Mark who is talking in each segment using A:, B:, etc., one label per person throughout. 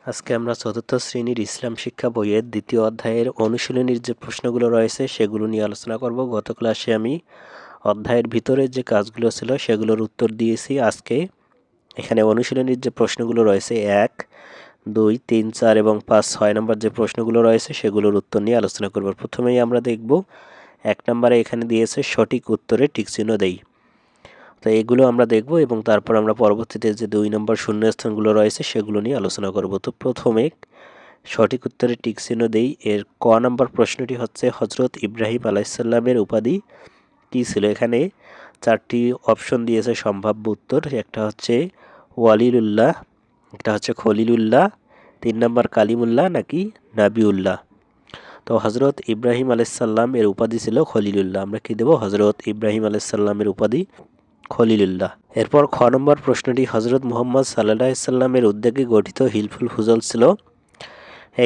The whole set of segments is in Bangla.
A: আজকে আমরা চতুর্থ শ্রেণীর ইসলাম শিক্ষা বইয়ের দ্বিতীয় অধ্যায়ের অনুশীলনীর যে প্রশ্নগুলো রয়েছে সেগুলো নিয়ে আলোচনা করব। গত ক্লাসে আমি অধ্যায়ের ভিতরে যে কাজগুলো ছিল সেগুলোর উত্তর দিয়েছি। আজকে এখানে অনুশীলনীর যে প্রশ্নগুলো রয়েছে 1, 2, 3, 4 এবং 5, 6 নম্বর যে প্রশ্নগুলো রয়েছে সেগুলোর উত্তর নিয়ে আলোচনা করব। প্রথমেই আমরা দেখব 1 নম্বরে এখানে দিয়েছে সঠিক উত্তরে টিকচিহ্ন দেই। তো এগুলো আমরা দেখব এবং তারপর আমরা পরবর্তীতে যে 2 নম্বর শূন্যস্থানগুলো রয়েছে সেগুলো নিয়ে আলোচনা করব। তো প্রথমে সঠিক উত্তরে টিকচিহ্ন দেই। এর ক নম্বর প্রশ্নটি হচ্ছে হজরত ইব্রাহিম আলাইসাল্লামের উপাধি কী ছিল? এখানে 4টি অপশন দিয়েছে সম্ভাব্য উত্তর। একটা হচ্ছে ওয়ালিলুল্লাহ, একটা হচ্ছে খলিলুল্লাহ, 3 নম্বর কালিমুল্লাহ নাকি নাবিউল্লাহ। তো হজরত ইব্রাহিম আলাইসাল্লাম এর উপাধি ছিল খলিলুল্লাহ। আমরা কি দেব? হজরত ইব্রাহিম আলাইসাল্লামের উপাধি খলিলুল্লাহ। এরপর খ নম্বর প্রশ্নটি হজরত মুহাম্মদ সাল্লাল্লাহু আলাইহি সাল্লামের উদ্যোগে গঠিত হিলফুল ফুজল ছিল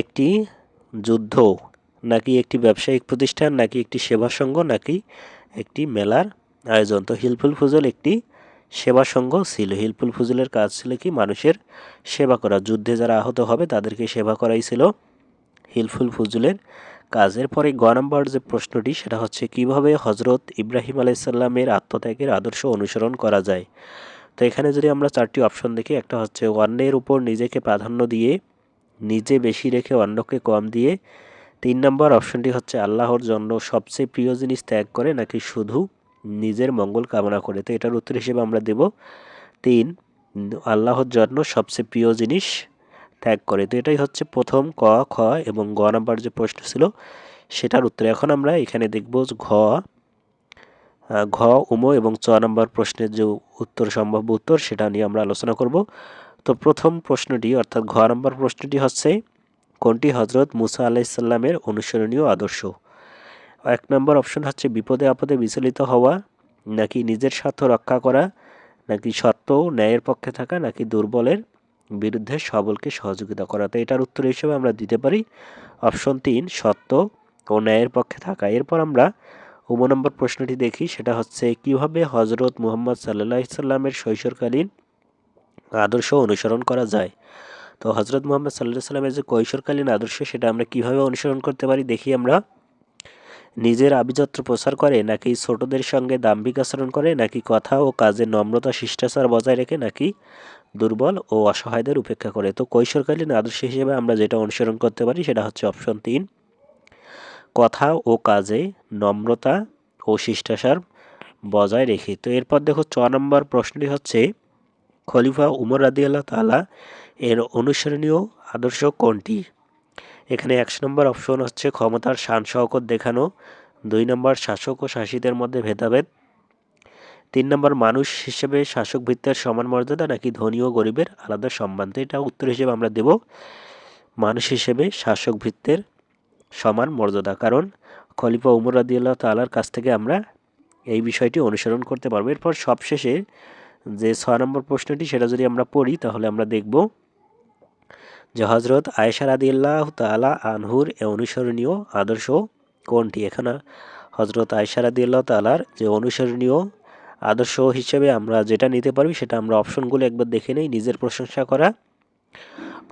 A: একটি যুদ্ধ নাকি একটি ব্যবসায়িক প্রতিষ্ঠান নাকি একটি সেবা সংঘ নাকি একটি মেলার আয়োজন? তো হিলফুল ফুজল একটি সেবা সংঘ ছিল। হিলফুল ফুজলের কাজ ছিল কি? মানুষের সেবা করা। যুদ্ধে যারা আহত হবে তাদেরকে সেবা করাই ছিল হিলফুল ফুজলের কাজ। এরপরে গ নম্বর যে প্রশ্নটি সেটা হচ্ছে কিভাবে হজরত ইব্রাহিম আলাইসাল্লামের আত্মত্যাগের আদর্শ অনুসরণ করা যায়? তো এখানে যদি আমরা 4টি অপশন দেখি, একটা হচ্ছে অন্যের উপর নিজেকে প্রাধান্য দিয়ে, নিজে বেশি রেখে অন্যকে কম দিয়ে, 3 নম্বর অপশনটি হচ্ছে আল্লাহর জন্য সবচেয়ে প্রিয় জিনিস ত্যাগ করে নাকি শুধু নিজের মঙ্গল কামনা করে? তো এটার উত্তর হিসেবে আমরা দেব 3, আল্লাহর জন্য সবচেয়ে প্রিয় জিনিস ত্যাগ করে। তো এটাই হচ্ছে প্রথম ক, খ এবং গ নাম্বার যে প্রশ্ন ছিল সেটার উত্তর। এখন আমরা এখানে দেখব ঘ, উম এবং চ নম্বর প্রশ্নের যে উত্তর সম্ভাব্য উত্তর সেটা নিয়ে আমরা আলোচনা করব। তো প্রথম প্রশ্নটি অর্থাৎ ঘ নম্বর প্রশ্নটি হচ্ছে কোনটি হজরত মুসা আলাইসাল্লামের অনুসরণীয় আদর্শ? 1 নম্বর অপশন হচ্ছে বিপদে আপদে বিচলিত হওয়া নাকি নিজের স্বার্থ রক্ষা করা নাকি সত্য ও ন্যায়ের পক্ষে থাকা নাকি দুর্বলের বিরুদ্ধে সবলকে সহযোগিতা করা? তো এটার উত্তর হিসেবে আমরা দিতে পারি অপশন 3, সত্য ও ন্যায়ের পক্ষে থাকা। এরপর আমরা নম্বর প্রশ্নটি দেখি, সেটা হচ্ছে কিভাবে হজরত মুহাম্মদ সাল্লাল্লাহু আলাইহি সাল্লামের কৈশোরকালীন আদর্শ অনুসরণ করা যায়? তো হজরত মুহাম্মদ সাল্লাল্লাহু আলাইহি সাল্লামের যে কৈশোরকালীন আদর্শ সেটা আমরা কিভাবে অনুসরণ করতে পারি দেখি আমরা। নিজের আভিজাত্য প্রচার করে নাকি ছোটদের সঙ্গে দাম্ভিক আচরণ করে নাকি কথা ও কাজে নম্রতা শিষ্টাচার বজায় রেখে নাকি দুর্বল ও অসহায়দের উপেক্ষা করে? তো কৈশোরকালীন আদর্শ হিসেবে আমরা যেটা অনুসরণ করতে পারি সেটা হচ্ছে অপশন 3, কথা ও কাজে নম্রতা ও শিষ্টাচার বজায় রেখে। তো এরপর দেখো চ নম্বর প্রশ্নটি হচ্ছে খলিফা উমর রাদিয়াল্লাহু তাআলা এর অনুসরণীয় আদর্শ কোনটি? এখানে 1 নম্বর অপশন হচ্ছে ক্ষমতার শান শওকত দেখানো, 2 নম্বর শাসক ও শাসিতের মধ্যে ভেদাভেদ, 3 নম্বর মানুষ হিসেবে শাসক ভৃত্যের সমান মর্যাদা নাকি ধনী ও গরিবের আলাদা সম্মান? তো এটা উত্তর হিসেবে আমরা দেব মানুষ হিসেবে শাসক ভৃত্যের সমান মর্যাদা। কারণ খলিফা উমর রাদিয়াল্লাহু তাআলার কাছ থেকে আমরা এই বিষয়টি অনুসরণ করতে পারবো। এরপর সবশেষে যে 6 নম্বর প্রশ্নটি সেটা যদি আমরা পড়ি তাহলে আমরা দেখব যে হজরত আয়েশা রাদিয়াল্লাহু তাআলা আনহুর অনুসরণীয় আদর্শ কোনটি? এখানে হজরত আয়েশা রাদিয়াল্লাহু তাআলার যে অনুসরণীয় আদর্শ হিসেবে আমরা যেটা নিতে পারি সেটা আমরা অপশনগুলো একবার দেখে নেই। নিজের প্রশংসা করা,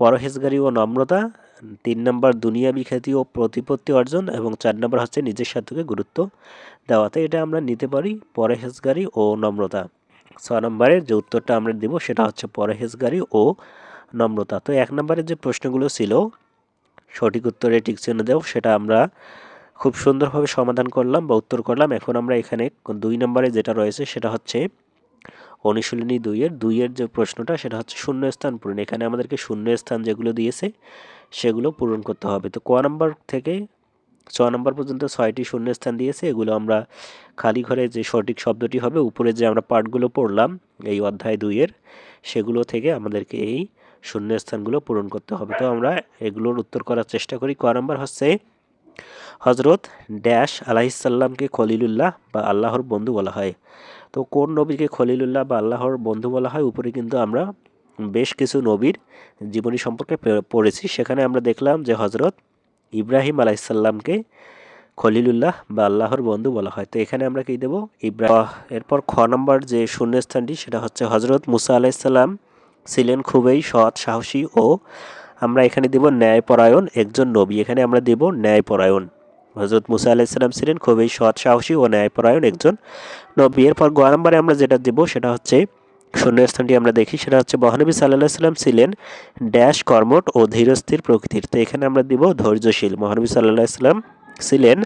A: পরহেজগারি ও নম্রতা, 3 নম্বর দুনিয়াবি খ্যাতি ও প্রতিপত্তি অর্জন এবং 4 নম্বর হচ্ছে নিজের স্বার্থকে গুরুত্ব দেওয়া। তো এটা আমরা নিতে পারি পরহেজগারি ও নম্রতা। 6 নম্বরের যে উত্তরটা আমরা দেব সেটা হচ্ছে পরহেজগারি ও নম্রতা। তো 1 নম্বরের যে প্রশ্নগুলো ছিল সঠিক উত্তরে টিকচিহ্ন দেও সেটা আমরা খুব সুন্দরভাবে সমাধান করলাম বা উত্তর করলাম। এখন আমরা এখানে 2 নম্বরে যেটা রয়েছে সেটা হচ্ছে অনুশীলনী 2-এর যে প্রশ্নটা সেটা হচ্ছে শূন্যস্থান পূরণ। এখানে আমাদেরকে শূন্যস্থান যেগুলো দিয়েছে সেগুলো পূরণ করতে হবে। তো ক নম্বর থেকে 6 নম্বর পর্যন্ত 6টি শূন্যস্থান দিয়েছে। এগুলো আমরা খালি ঘরে যে সঠিক শব্দটি হবে উপরে যে আমরা পাঠগুলো পড়লাম এই অধ্যায় 2-এর সেগুলো থেকে আমাদেরকে এই শূন্যস্থানগুলো পূরণ করতে হবে। তো আমরা এগুলোর উত্তর করার চেষ্টা করি। ক নম্বর হচ্ছে হজরত ড্যাশ আলাইহিসসাল্লামকে খলিলুল্লাহ বা আল্লাহর বন্ধু বলা হয়? তো কোন নবীকে খলিলুল্লাহ বা আল্লাহর বন্ধু বলা হয়? উপরে কিন্তু আমরা বেশ কিছু নবীর জীবনী সম্পর্কে পড়েছি। সেখানে আমরা দেখলাম যে হজরত ইব্রাহিম আলাইহিসসালামকে খলিলুল্লাহ বা আল্লাহর বন্ধু বলা হয়। তো এখানে আমরা কি দেব? ইব্রাহিম। এরপর খ নম্বর যে শূন্যস্থানটি সেটা হচ্ছে হজরত মুসা আলাইহিসসালাম ছিলেন খুবই সৎ, সাহসী ও আমরা এখানে দেব ন্যায়পরায়ণ একজন নবী, এখানে আমরা দেব ন্যায়পরায়ণ। হযরত মুসা আলাইহিস সালাম ছিলেন খুবই সৎ সাহসী ও ন্যায়পরায়ণ একজন নবী। এরপর গ নম্বরে আমরা যেটা দেব সেটা হচ্ছে শূন্যস্থানটি আমরা দেখি, সেটা হচ্ছে মহানবী সাল্লাল্লাহু আলাইহি সাল্লাম ছিলেন ড্যাশ কর্মঠ ও ধীরস্থির প্রকৃতির। তো এখানে আমরা দিব ধৈর্যশীল। মহানবী সাল্লাল্লাহু আলাইহি সাল্লাম ছিলেন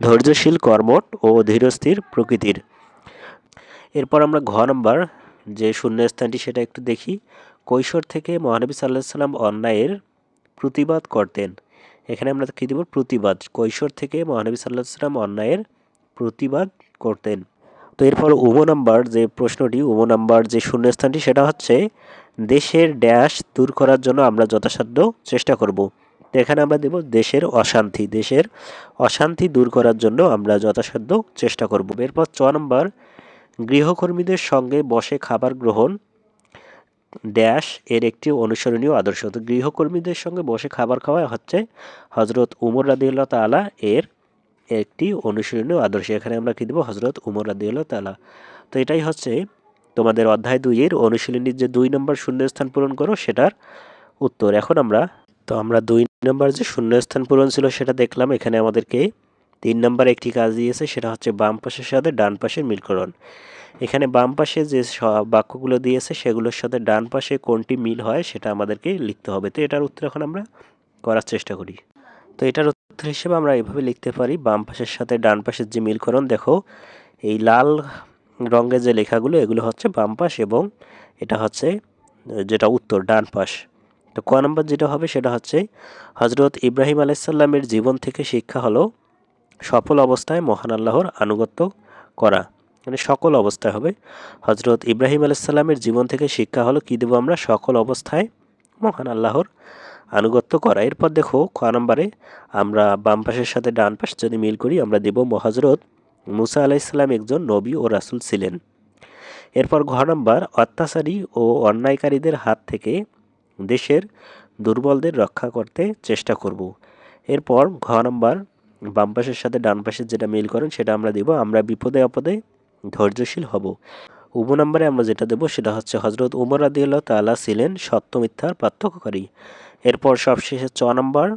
A: ধৈর্যশীল, কর্মঠ ও ধীরস্থির প্রকৃতির। এরপর আমরা ঘ নম্বর যে শূন্যস্থানটি সেটা একটু দেখি। কৈশোর থেকে মহানবী সাল্লাল্লাহু আলাইহি সাল্লাম অন্যায়ের প্রতিবাদ করতেন। এখানে আমরা কী দেব? প্রতিবাদ। কৈশোর থেকে মহানবী সাল্লাল্লাহু আলাইহি সাল্লাম অন্যায়ের প্রতিবাদ করতেন। তো এরপর নাম্বার যে প্রশ্নটি, নাম্বার যে শূন্যস্থানটি সেটা হচ্ছে দেশের ড্যাশ দূর করার জন্য আমরা যথাসাধ্য চেষ্টা করব। তো এখানে আমরা দেব দেশের অশান্তি। দেশের অশান্তি দূর করার জন্য আমরা যথাসাধ্য চেষ্টা করব। এরপর নম্বর গৃহকর্মীদের সঙ্গে বসে খাবার গ্রহণ ড্যাশ এর একটি অনুসরণীয় আদর্শ। তো গৃহকর্মীদের সঙ্গে বসে খাবার খাওয়া হচ্ছে হযরত উমর রাদিয়াল্লাহু তাআলা এর একটি অনুসরণীয় আদর্শ। এখানে আমরা কী দেব? হযরত উমর রাদিয়াল্লাহু তাআলা। তো এটাই হচ্ছে তোমাদের অধ্যায় 2 এর অনুশীলনীর যে 2 নম্বর শূন্যস্থান পূরণ করো সেটার উত্তর। এখন আমরা 2 নম্বর যে শূন্যস্থান পূরণ ছিল সেটা দেখলাম। এখানে আমাদেরকে 3 নম্বরে একটি কাজ দিয়েছে, সেটা হচ্ছে বাম পাশের সাথে ডান পাশের মিলকরণ। এখানে বাম পাশে যে বাক্যগুলো দিয়েছে সেগুলোর সাথে ডান পাশে কোনটি মিল হয় সেটা আমাদেরকে লিখতে হবে। তো এটার উত্তর এখন আমরা করার চেষ্টা করি। তো এটার উত্তর হিসেবে আমরা এভাবে লিখতে পারি, বাম পাশের সাথে ডান পাশের যে মিলকরণ, দেখো এই লাল রঙের যে লেখাগুলো এগুলো হচ্ছে বাম পাশ এবং এটা হচ্ছে যেটা উত্তর ডান পাশ। তো ক নম্বর যেটা হবে সেটা হচ্ছে হযরত ইব্রাহিম আলাইহিস সালামের জীবন থেকে শিক্ষা হলো সফল অবস্থায় মহান আল্লাহর আনুগত্য করা। মানে সকল অবস্থায় হবে। হযরত ইব্রাহিম আলাইহিস সালামের জীবন থেকে শিক্ষা হলো কী দেব আমরা? সকল অবস্থায় মহান আল্লাহর আনুগত্য করা। এরপর দেখো খ নম্বরে আমরা বাম পাশের সাথে ডান পাশ যদি মিল করি আমরা দেব হযরত মুসা আলাইহিস সালাম একজন নবী ও রাসূল ছিলেন। এরপর ঘ নম্বর অত্যাচারী ও অন্যায়কারীদের হাত থেকে দেশের দুর্বলদের রক্ষা করতে চেষ্টা করব। এরপর ঘ নম্বর বাম পাশের সাথে ডান পাশের যেটা মিল করেন সেটা আমরা দেব আমরা বিপদে আপদে ধৈর্যশীল হব। নম্বরে আমরা যেটা দেব সেটা হচ্ছে হযরত উমর রাদিয়াল্লাহু তাআলা ছিলেন সত্য মিথ্যার পার্থক্যকারী। এরপর সবশেষে নম্বর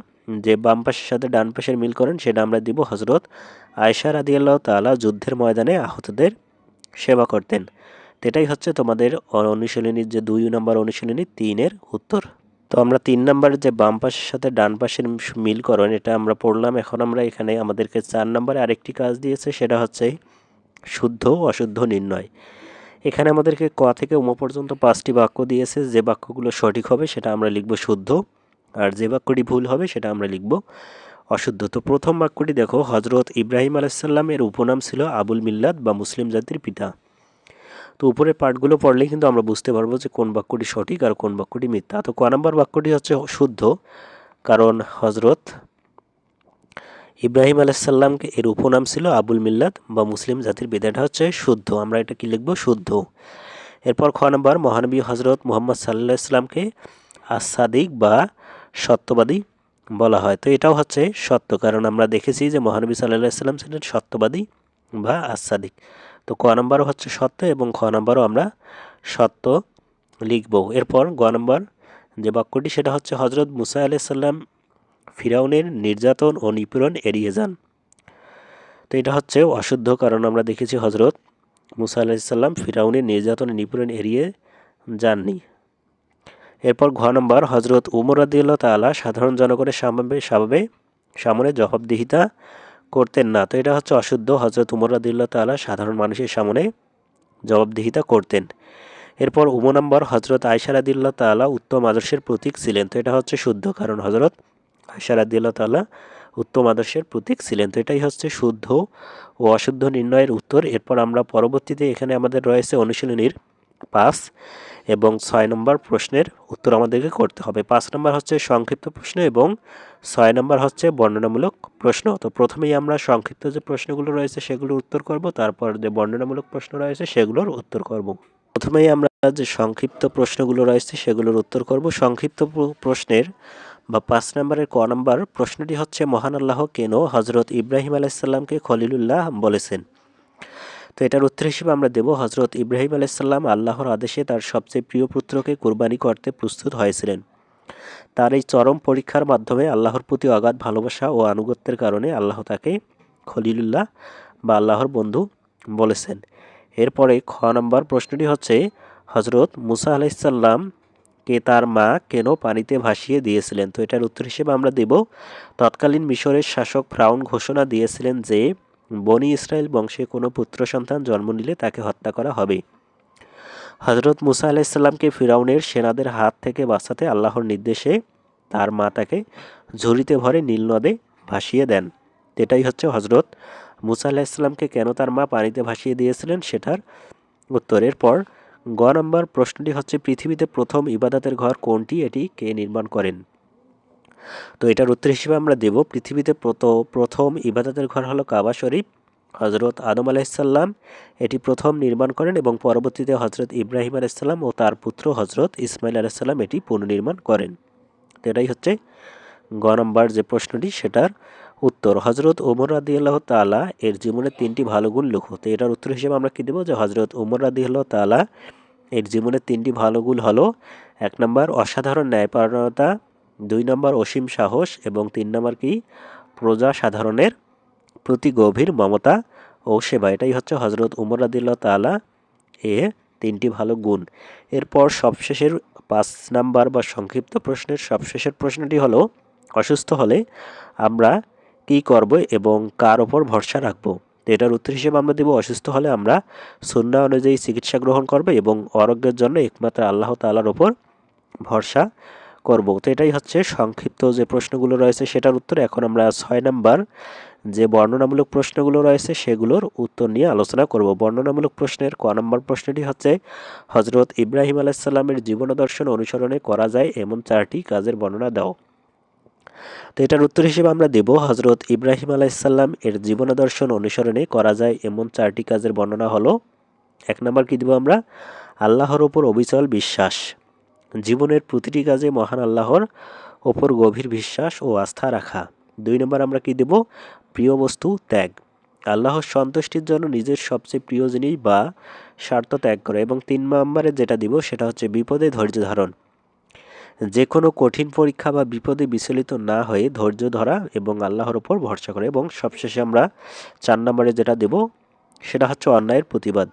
A: যে বাম পাশের সাথে ডান পাশের মিল করেন সেটা আমরা দিব হযরত আয়েশা রাদিয়াল্লাহু তাআলা যুদ্ধের ময়দানে আহতদের সেবা করতেন। তো এটাই হচ্ছে তোমাদের অনুশীলনীর যে 2 নম্বর অনুশীলনী 3 এর উত্তর। তো আমরা 3 নম্বরের যে বাম পাশের সাথে ডান পাশের মিলকরণ এটা আমরা পড়লাম। এখন আমরা এখানে আমাদেরকে 4 নম্বরে আরেকটি কাজ দিয়েছে, সেটা হচ্ছে শুদ্ধ অশুদ্ধ নির্ণয়। এখানে আমাদেরকে ক থেকে উম পর্যন্ত 5টি বাক্য দিয়েছে। যে বাক্যগুলো সঠিক হবে সেটা আমরা লিখব শুদ্ধ, আর যে বাক্যটি ভুল হবে সেটা আমরা লিখব অশুদ্ধ। তো প্রথম বাক্যটি দেখো, হযরত ইব্রাহিম আলাইহিস সালামের উপনাম ছিল আবুল মিল্লাত বা মুসলিম জাতির পিতা। তো উপরের পার্টগুলো পড়লেই কিন্তু আমরা বুঝতে পারবো যে কোন বাক্যটি সঠিক আর কোন বাক্যটি মিথ্যা। তো ক নম্বর বাক্যটি হচ্ছে শুদ্ধ, কারণ হযরত ইব্রাহিম আলাইহিস সালামকে এর উপনাম ছিল আবুল মিল্লাত বা মুসলিম জাতির পিতা। এটা হচ্ছে শুদ্ধ, আমরা এটা কি লিখব? শুদ্ধ। এরপর খ নম্বর মহানবী হযরত মুহাম্মদ সাল্লাল্লাহু আলাইহি সাল্লামকে আস-সাদিক বা সত্যবাদী বলা হয়। তো এটাও হচ্ছে সত্য, কারণ আমরা দেখেছি যে মহানবী সাল্লাল্লাহু আলাইহি সাল্লাম ছিলেন সত্যবাদী বা আস-সাদিক। তো ক নম্বরও হচ্ছে সত্য এবং খ নম্বরও আমরা সত্য লিখব। এরপর গ নম্বর যে বাক্যটি সেটা হচ্ছে হযরত মুসা আলাইহিস সালাম ফিরাউনের নির্যাতন ও নিপীড়ন এড়িয়ে যান। তো এটা হচ্ছে অশুদ্ধ, কারণ আমরা দেখেছি হযরত মুসা আলাইহিস সালাম ফিরাউনের নির্যাতন ও নিপীড়ন এড়িয়ে যাননি। এরপর ঘ নম্বর হযরত উমর রাদিয়াল্লাহু তাআলা সাধারণ জনগণের সামনে জবাবদিহিতা করতেন না। তো এটা হচ্ছে অশুদ্ধ, হযরত উমর রাদিয়াল্লাহু তাআলা সাধারণ মানুষের সামনে জবাবদিহিতা করতেন। এরপর নম্বর হযরত আয়েশা রাদিয়াল্লাহু তাআলা উত্তম আদর্শের প্রতীক ছিলেন। তো এটা হচ্ছে শুদ্ধ, কারণ হযরত আয়েশা রাদিয়াল্লাহু তাআলা উত্তম আদর্শের প্রতীক ছিলেন। তো এটাই হচ্ছে শুদ্ধ ও অশুদ্ধ নির্ণয়ের উত্তর। এরপর আমরা পরবর্তীতে এখানে আমাদের রয়েছে অনুশীলনীর 5 এবং 6 নম্বর প্রশ্নের উত্তর আমাদেরকে করতে হবে। 5 নম্বর হচ্ছে সংক্ষিপ্ত প্রশ্ন এবং 6 নম্বর হচ্ছে বর্ণনামূলক প্রশ্ন। তো প্রথমেই আমরা সংক্ষিপ্ত যে প্রশ্নগুলো রয়েছে সেগুলোর উত্তর করব, তারপর যে বর্ণনামূলক প্রশ্ন রয়েছে সেগুলোর উত্তর করব। প্রথমেই আমরা যে সংক্ষিপ্ত প্রশ্নগুলো রয়েছে সেগুলোর উত্তর করব। সংক্ষিপ্ত প্রশ্নের বা 5 নম্বরের ক নম্বর প্রশ্নটি হচ্ছে মহান আল্লাহ কেন হযরত ইব্রাহিম আলাইহিস সালামকে খলিলুল্লাহ বলেছেন? তো এটার উত্তর হিসেবে আমরা দেব হযরত ইব্রাহিম আলাইহিস সালাম আল্লাহর আদেশে তার সবচেয়ে প্রিয় পুত্রকে কুরবানি করতে প্রস্তুত হয়েছিলেন। তার এই চরম পরীক্ষার মাধ্যমে আল্লাহর প্রতি অগাধ ভালোবাসা ও আনুগত্যের কারণে আল্লাহ তাকে খলিলুল্লাহ বা আল্লাহর বন্ধু বলেছেন। এরপরে খ নম্বর প্রশ্নটি হচ্ছে, হজরত মুসা আলাইসাল্লাম কে তার মা কেন পানিতে ভাসিয়ে দিয়েছিলেন? তো এটার উত্তর হিসেবে আমরা দেব, তৎকালীন মিশরের শাসক ফ্রাউন ঘোষণা দিয়েছিলেন যে বনি ইসরায়েল বংশে কোনো পুত্র সন্তান জন্ম নিলে তাকে হত্যা করা হবে। হজরত মুসা আলাইসাল্লামকে ফিরাউনের সেনাদের হাত থেকে বাঁচাতে আল্লাহর নির্দেশে তার মা তাকে ঝুড়িতে ভরে নীল নদে ভাসিয়ে দেন। এটাই হচ্ছে হজরত মুসা আলাইসাল্লামকে কেন তার মা পানিতে ভাসিয়ে দিয়েছিলেন সেটার উত্তরের পর গ নম্বর প্রশ্নটি হচ্ছে, পৃথিবীতে প্রথম ইবাদতের ঘর কোনটি, এটি কে নির্মাণ করেন? তো এটার উত্তর হিসেবে আমরা দেব, পৃথিবীতে প্রথম ইবাদতের ঘর হলো কাবা শরীফ। হজরত আদম আলাইসাল্লাম এটি প্রথম নির্মাণ করেন এবং পরবর্তীতে হজরত ইব্রাহিম আলাইসাল্লাম ও তার পুত্র হজরত ইসমাইল আলাইসাল্লাম এটি পুনর্নির্মাণ করেন। তো এটাই হচ্ছে গ নম্বর যে প্রশ্নটি সেটার উত্তর। হজরত ওমর রাদিয়াল্লাহু তাআলা এর জীবনের 3টি ভালো গুণ লেখো। তো এটার উত্তর হিসেবে আমরা কি দেব, যে হজরত ওমর রাদিয়াল্লাহু তাআলা এর জীবনের 3টি ভালো গুণ হলো, 1 নম্বর অসাধারণ ন্যায়পরায়ণতা, 2 নম্বর অসীম সাহস এবং 3 নম্বর কি প্রজা সাধারণের প্রতি গভীর মমতা ও সেবা। এটাই হচ্ছে হজরত উমর রাদিয়াল্লাহু তাআলা এ 3টি ভালো গুণ। এরপর সবশেষের 5 নাম্বার বা সংক্ষিপ্ত প্রশ্নের সবশেষের প্রশ্নটি হলো, অসুস্থ হলে আমরা কি করব এবং কার ওপর ভরসা রাখব? এটার উত্তর হিসেবে আমরা দেব, অসুস্থ হলে আমরা সুন্নাহ অনুযায়ী চিকিৎসা গ্রহণ করব এবং আরোগ্যের জন্য একমাত্র আল্লাহ তাআলার ওপর ভরসা করব। তো এটাই হচ্ছে সংক্ষিপ্ত যে প্রশ্নগুলো রয়েছে সেটার উত্তর। এখন আমরা 6 নাম্বার যে বর্ণনামূলক প্রশ্নগুলো রয়েছে সেগুলোর উত্তর নিয়ে আলোচনা করব। বর্ণনামূলক প্রশ্নের ক নম্বর প্রশ্নটি হচ্ছে, হজরত ইব্রাহিম আলাইসাল্লামের জীবনাদর্শন অনুসরণে করা যায় এমন 4টি কাজের বর্ণনা দাও। তো এটার উত্তর হিসেবে আমরা দেব, হজরত ইব্রাহিম আলাইসাল্লাম এর জীবনাদর্শন অনুসরণে করা যায় এমন 4টি কাজের বর্ণনা হলো, 1 নম্বর কি দেব আমরা, আল্লাহর ওপর অবিচল বিশ্বাস, জীবনের প্রতিটি কাজে মহান আল্লাহর ওপর গভীর বিশ্বাস ও আস্থা রাখা। 2 নম্বর আমরা কি দেব, প্রিয় বস্তু ত্যাগ, আল্লাহর সন্তুষ্টির জন্য নিজের সবচেয়ে প্রিয় জিনিস বা স্বার্থ ত্যাগ করা। এবং 3 নম্বরে যেটা দিব সেটা হচ্ছে বিপদে ধৈর্য ধারণ, যে কোনো কঠিন পরীক্ষা বা বিপদে বিচলিত না হয়ে ধৈর্য ধরা এবং আল্লাহর ওপর ভরসা করা। এবং সবশেষে আমরা 4 নম্বরে যেটা দেব সেটা হচ্ছে অন্যায়ের প্রতিবাদ,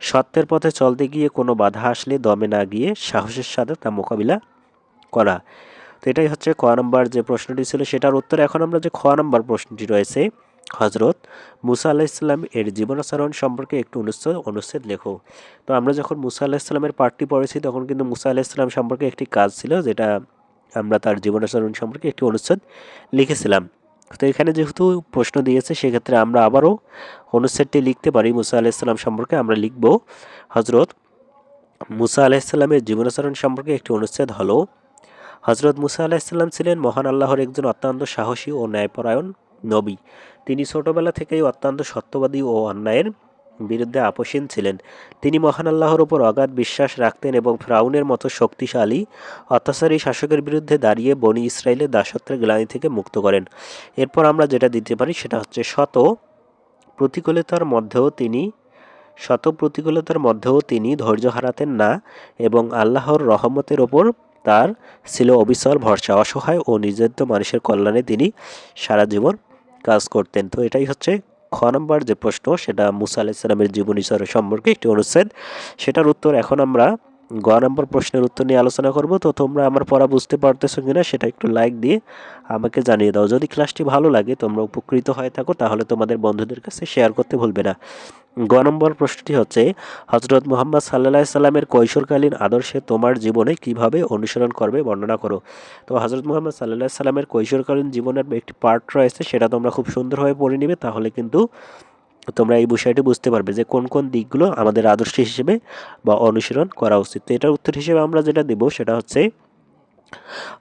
A: সত্যের পথে চলতে গিয়ে কোনো বাধা আসলে দমে না গিয়ে সাহসের সাথে তা মোকাবিলা করা। তো এটাই হচ্ছে ক নম্বর যে প্রশ্নটি ছিল সেটার উত্তর। এখন আমরা যে খ নম্বর প্রশ্নটি রয়েছে, হজরত মুসা আলাইসাল্লাম এর জীবনাচরণ সম্পর্কে একটু অনুচ্ছেদ লেখো। তো আমরা যখন মুসা আলাইসাল্লামের পাঠটি পড়েছি তখন কিন্তু মুসা আলাইসাল্লাম সম্পর্কে একটি কাজ ছিল যেটা আমরা তার জীবনাচরণ সম্পর্কে একটি অনুচ্ছেদ লিখেছিলাম। তো এখানে যেহেতু প্রশ্ন দিয়েছে সেক্ষেত্রে আমরা আবারও অনুচ্ছেদটি লিখতে পারি। মুসা আলাইসাল্লাম সম্পর্কে আমরা লিখব, হজরত মুসা আলাইসাল্লামের জীবনাচরণ সম্পর্কে একটি অনুচ্ছেদ হলো, হজরত মুসা আলাইসাল্লাম ছিলেন মহান আল্লাহর একজন অত্যন্ত সাহসী ও ন্যায়পরায়ণ নবী। তিনি ছোটবেলা থেকেই অত্যন্ত সত্যবাদী ও অন্যায়ের বিরুদ্ধে আপোষহীন ছিলেন। তিনি মহান আল্লাহর ওপর অগাধ বিশ্বাস রাখতেন এবং ফ্রাউনের মতো শক্তিশালী অত্যাচারী শাসকের বিরুদ্ধে দাঁড়িয়ে বনি ইসরায়েলের দাসত্বের গ্লানি থেকে মুক্ত করেন। এরপর আমরা যেটা দিতে পারি সেটা হচ্ছে, শত প্রতিকূলতার মধ্যেও তিনি ধৈর্য হারাতেন না এবং আল্লাহর রহমতের ওপর তার ছিল অবিচল ভরসা। অসহায় ও নির্যাতিত মানুষের কল্যাণে তিনি সারা জীবন কাজ করতেন। তো এটাই হচ্ছে খ নম্বর যে প্রশ্ন, সেটা মুসা আলাইসাল্লামের জীবনী সম্পর্কে একটি অনুচ্ছেদ, সেটার উত্তর। এখন আমরা গ নম্বর প্রশ্নের উত্তর নিয়ে আলোচনা করব। তো তোমরা আমার পড়া বুঝতে পারতেছো কিনা সেটা একটু লাইক দিয়ে আমাকে জানিয়ে দাও। যদি ক্লাসটি ভালো লাগে, তোমরা উপকৃত হয়ে থাকো, তাহলে তোমাদের বন্ধুদের কাছে শেয়ার করতে ভুলবে না। গ নম্বর প্রশ্নটি হচ্ছে, হজরত মুহাম্মদ সাল্লাল্লাহু আলাইহি সাল্লামের কৈশোরকালীন আদর্শে তোমার জীবনে কিভাবে অনুসরণ করবে বর্ণনা করো। তো হজরত মুহাম্মদ সাল্লাল্লাহু আলাইহি সাল্লামের কৈশোরকালীন জীবনের একটি পার্ট রয়েছে, সেটা তোমরা খুব সুন্দরভাবে পড়ে নিবে, তাহলে কিন্তু তোমরা এই বিষয়টি বুঝতে পারবে যে কোন কোন দিকগুলো আমাদের আদর্শ হিসেবে বা অনুসরণ করা উচিত। তো এটার উত্তর হিসেবে আমরা যেটা দেব সেটা হচ্ছে,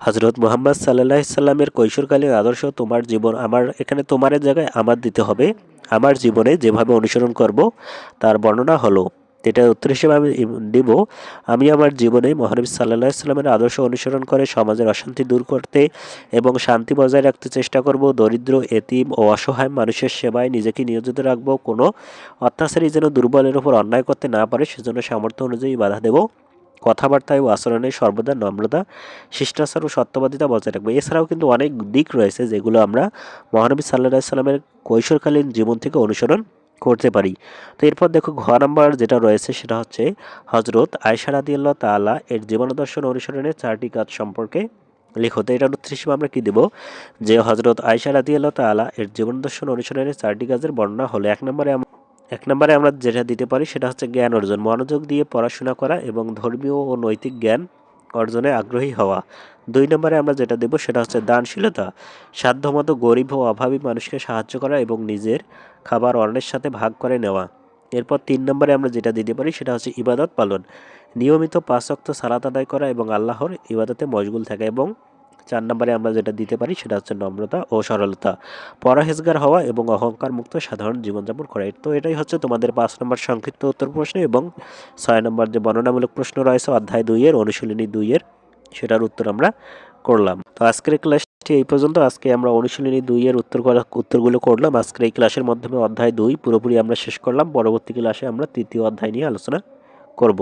A: হজরত মুহাম্মদ সাল্লাল্লাহু আলাইহি সাল্লামের কৈশোরকালীন আদর্শ তোমার জীবন, আমার এখানে তোমারের জায়গায় আমার দিতে হবে, আমার জীবনে যেভাবে অনুসরণ করব তার বর্ণনা হলো। এটার উত্তর হিসেবে আমি দেব, আমি আমার জীবনে মহানবী সাল্লাল্লাহু আলাইহি সাল্লামের আদর্শ অনুসরণ করে সমাজের অশান্তি দূর করতে এবং শান্তি বজায় রাখতে চেষ্টা করব। দরিদ্র, এতিম ও অসহায় মানুষের সেবায় নিজেকে নিয়োজিত রাখব। কোনো অত্যাচারী যেন দুর্বলের উপর অন্যায় করতে না পারে সেজন্য সামর্থ্য অনুযায়ী বাধা দেব। কথাবার্তায় ও আচরণে সর্বদা নম্রতা, শিষ্টাচার ও সত্যবাদিতা বজায় রাখবে। এছাড়াও কিন্তু অনেক দিক রয়েছে যেগুলো আমরা মহানবী সাল্লাল্লাহু সাল্লামের কৈশোরকালীন জীবন থেকে অনুসরণ করতে পারি। তো এরপর দেখো ঘ নাম্বার যেটা রয়েছে সেটা হচ্ছে হজরত আয়েশা রাদিয়াল্লাহু তাআলা এর জীবনাদর্শ অনুসরণের 4টি কাজ সম্পর্কে লিখো। তো এটার উত্তর হিসেবে আমরা কি দেব, যে হজরত আয়েশা রাদিয়াল্লাহু তাআলা এর জীবনাদর্শ অনুসরণের 4টি কাজের বর্ণনা হলো এক নম্বরে আমরা যেটা দিতে পারি সেটা হচ্ছে জ্ঞান অর্জন, মনোযোগ দিয়ে পড়াশোনা করা এবং ধর্মীয় ও নৈতিক জ্ঞান অর্জনে আগ্রহী হওয়া। 2 নম্বরে আমরা যেটা দেব সেটা হচ্ছে দানশীলতা, সাধ্যমতো গরিব ও অভাবী মানুষকে সাহায্য করা এবং নিজের খাবার অন্যের সাথে ভাগ করে নেওয়া। এরপর 3 নম্বরে আমরা যেটা দিতে পারি সেটা হচ্ছে ইবাদত পালন, নিয়মিত 5 ওয়াক্ত সালাত আদায় করা এবং আল্লাহর ইবাদতে মশগুল থাকা। এবং 4 নম্বরে আমরা যেটা দিতে পারি সেটা হচ্ছে নম্রতা ও সরলতা, পরহেজগার হওয়া এবং অহংকার মুক্ত সাধারণ জীবনযাপন করা। তো এটাই হচ্ছে তোমাদের 5 নম্বর সংক্ষিপ্ত উত্তর প্রশ্ন এবং 6 নম্বর যে বর্ণনামূলক প্রশ্ন রয়েছে অধ্যায় 2 এর অনুশীলনী 2 এর, সেটার উত্তর আমরা করলাম। তো আজকের ক্লাসটি এই পর্যন্ত। আজকে আমরা অনুশীলনী 2 এর উত্তরগুলো করলাম। আজকের এই ক্লাসের মাধ্যমে অধ্যায় 2 পুরোপুরি আমরা শেষ করলাম। পরবর্তী ক্লাসে আমরা তৃতীয় অধ্যায় নিয়ে আলোচনা করব।